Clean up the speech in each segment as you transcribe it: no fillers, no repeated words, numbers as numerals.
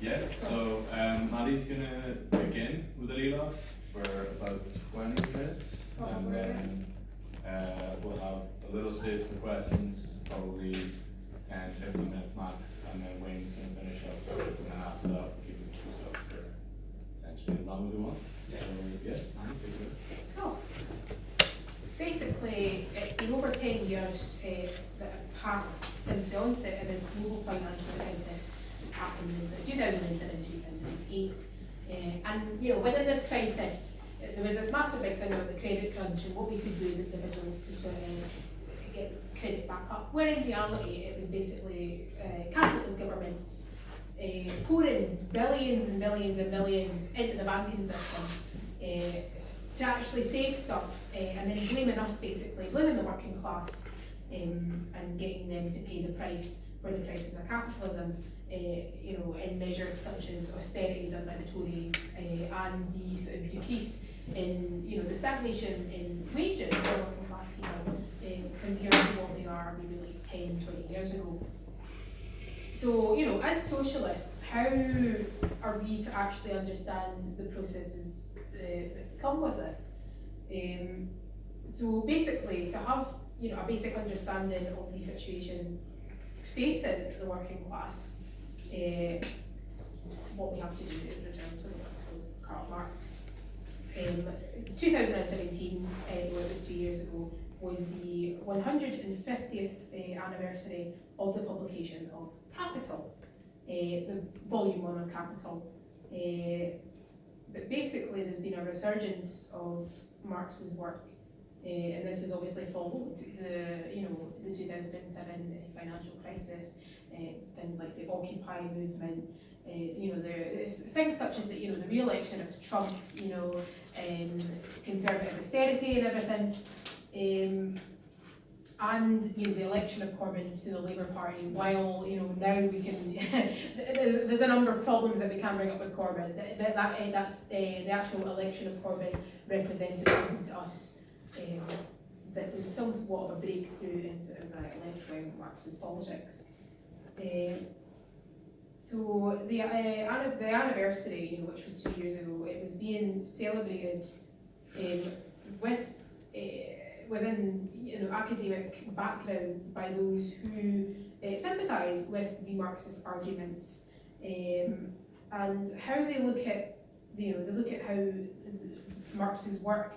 Yeah, so Maddie's going to begin with a lead off for about 20 minutes, and then we'll have a little space for questions, probably 10, 15 minutes max, and then Wayne's going to finish up, and then after that we'll keep it discussed for essentially as long as we want. So yeah, Maddie, take it away. Cool. Basically, it's been over 10 years that have passed since the onset of this global financial crisis that's happened in 2007, 2008. And within this crisis, there was this massive big thing about the credit crunch and what we could do as individuals to sort of get credit back up. Where in reality, it was basically capitalist governments pouring billions and billions and billions into the banking system to actually save stuff, and then blaming us, basically blaming the working class, and getting them to pay the price for the crisis of capitalism, in measures such as austerity done by the Tories, and the sort of decrease in the stagnation in wages for working class people compared to what they are maybe like 10, 20 years ago. So, as socialists, how are we to actually understand the processes that come with it? So basically, to have a basic understanding of the situation facing the working class, what we have to do is return to the works of Karl Marx. 2017, it was 2 years ago, was the 150th anniversary of the publication of Capital, the volume 1 of Capital. But basically, there's been a resurgence of Marx's work, and this has obviously followed the 2007 financial crisis, things like the Occupy movement, things such as the re-election of Trump, conservative austerity and everything, and the election of Corbyn to the Labour Party. While now we can, there's a number of problems that we can bring up with Corbyn. That's the actual election of Corbyn represented something to us that is somewhat of a breakthrough in sort of left-wing Marxist politics. So the anniversary, which was 2 years ago, it was being celebrated within academic backgrounds by those who sympathise with the Marxist arguments, and how they look at how Marx's work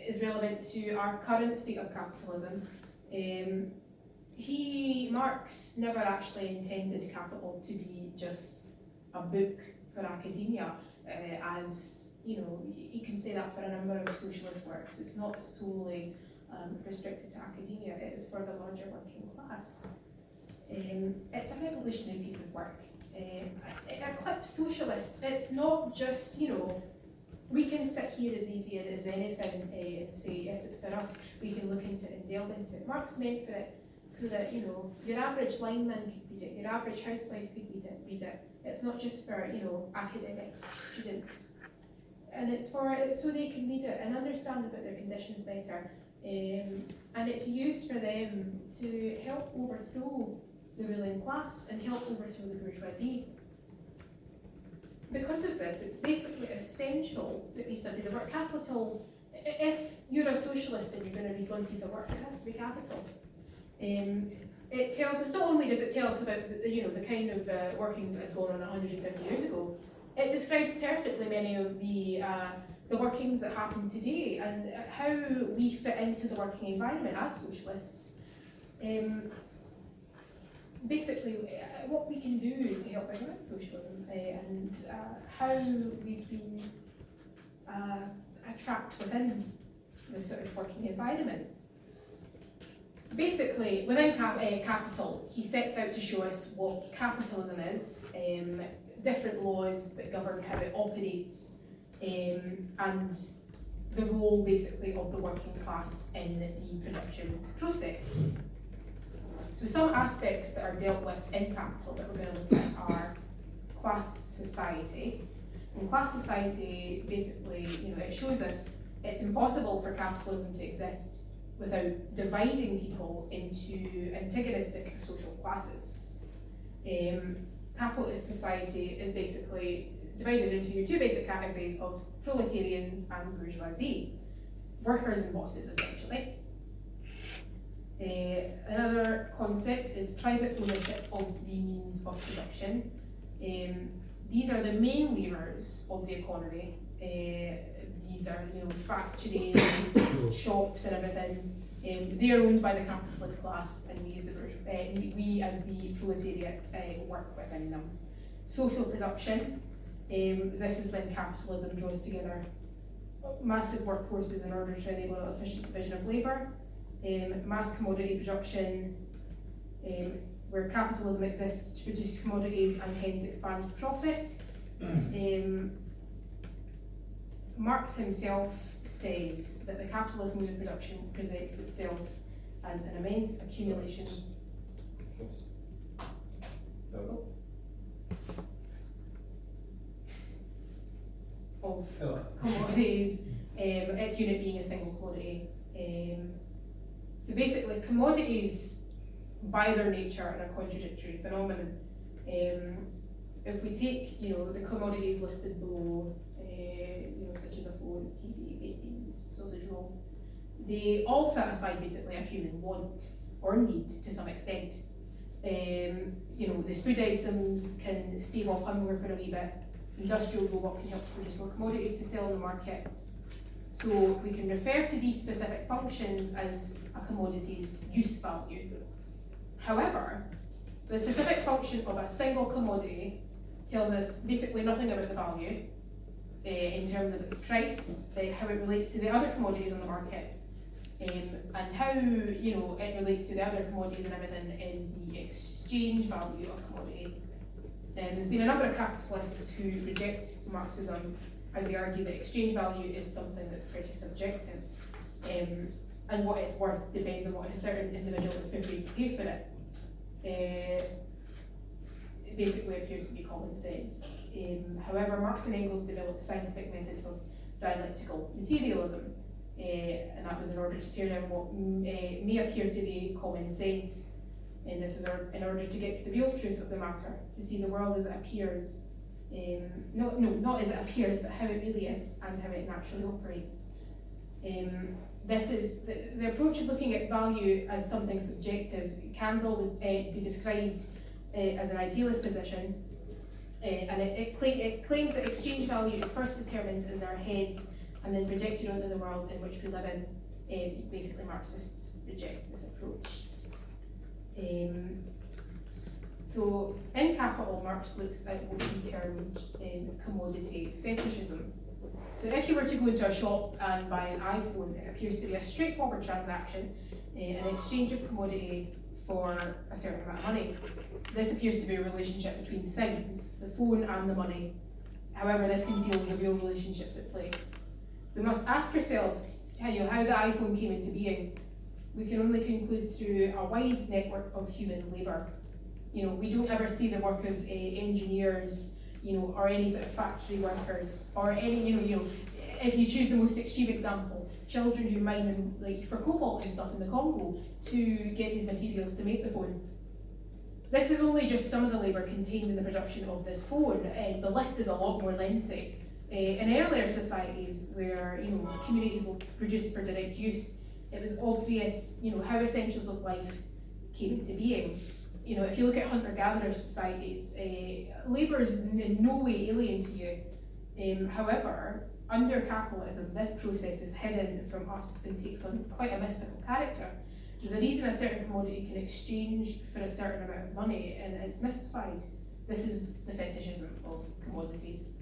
is relevant to our current state of capitalism. Marx never actually intended Capital to be just a book for academia, as you can say that for a number of socialist works. It's not solely restricted to academia, it is for the larger working class. It's a revolutionary piece of work. It eclipsed socialists. It's not just, we can sit here as easy as anything and say, yes, it's for us. We can look into it and delve into it. Marx meant for it so that, your average lineman could read it, your average housewife could read it. It's not just for, academics, students. And it's so they can read it and understand about their conditions better. And it's used for them to help overthrow the ruling class and help overthrow the bourgeoisie. Because of this, it's basically essential that we study the work. Capital, if you're a socialist and you're going to read one piece of work, it has to be Capital. It tells us, not only does it tell us about the kind of workings that had gone on 150 years ago, it describes perfectly many of the workings that happen today and how we fit into the working environment as socialists. Basically, what we can do to help bring about socialism, and how we've been trapped within this sort of working environment. So basically, within Capital, he sets out to show us what capitalism is, different laws that govern how it operates, and the role basically of the working class in the production process. So some aspects that are dealt with in Capital that we're going to look at are class society. And class society basically, it shows us it's impossible for capitalism to exist without dividing people into antagonistic social classes. capitalist society is basically divided into your two basic categories of proletarians and bourgeoisie, workers and bosses essentially. Another concept is private ownership of the means of production. These are the main levers of the economy. These are, factories, shops, and everything. They are owned by the capitalist class, and we as the proletariat work within them. Social production. This is when capitalism draws together massive workforces in order to enable an efficient division of labour. Mass commodity production, where capitalism exists to produce commodities and hence expand profit. Marx himself says that the capitalist mode of production presents itself as an immense accumulation of commodities, its unit being a single commodity. So basically, commodities, by their nature, are a contradictory phenomenon. If we take, the commodities listed below, such as a phone, TV, baked beans, sausage roll, they all satisfy basically a human want or need to some extent. These food items can stave off hunger for a wee bit. Industrial robot can help to produce more commodities to sell on the market. So we can refer to these specific functions as a commodity's use value. However, the specific function of a single commodity tells us basically nothing about the value in terms of its price, how it relates to the other commodities on the market, and how it relates to the other commodities and everything is the exchange value of commodity. There's been a number of capitalists who reject Marxism as they argue that exchange value is something that's pretty subjective, and what it's worth depends on what a certain individual is prepared to pay for it. It basically appears to be common sense. However, Marx and Engels developed a scientific method of dialectical materialism, and that was in order to tear down what may appear to be common sense. And this is in order to get to the real truth of the matter, to see the world as it appears, not as it appears, but how it really is and how it naturally operates. This is the approach of looking at value as something subjective can be described as an idealist position, and it claims that exchange value is first determined in our heads and then projected onto the world in which we live in. Basically, Marxists reject this approach. So in Capital, Marx looks at what he termed commodity fetishism. So if you were to go into a shop and buy an iPhone, it appears to be a straightforward transaction, an exchange of commodity for a certain amount of money. This appears to be a relationship between things, the phone and the money. However, this conceals the real relationships at play. We must ask ourselves how the iPhone came into being. We can only conclude through a wide network of human labour. We don't ever see the work of engineers, or any sort of factory workers, or any, if you choose the most extreme example, children who mine for cobalt and stuff in the Congo to get these materials to make the phone. This is only just some of the labour contained in the production of this phone, and the list is a lot more lengthy. In earlier societies where communities will produce for direct use, it was obvious how essentials of life came into being. If you look at hunter-gatherer societies, labour is in no way alien to you. However, under capitalism, this process is hidden from us and takes on quite a mystical character. There's a reason a certain commodity can exchange for a certain amount of money, and it's mystified. This is the fetishism of commodities.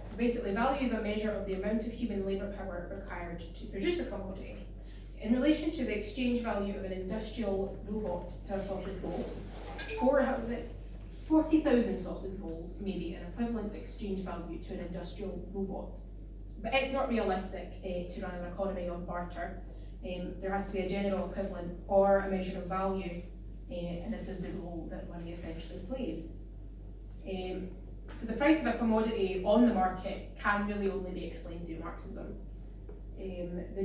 So basically, value is a measure of the amount of human labour power required to produce a commodity. In relation to the exchange value of an industrial robot to a sausage roll, 40,000 sausage rolls may be an equivalent exchange value to an industrial robot. But it's not realistic to run an economy on barter. There has to be a general equivalent or a measure of value, and this is the role that money essentially plays. So the price of a commodity on the market can really only be explained through Marxism. The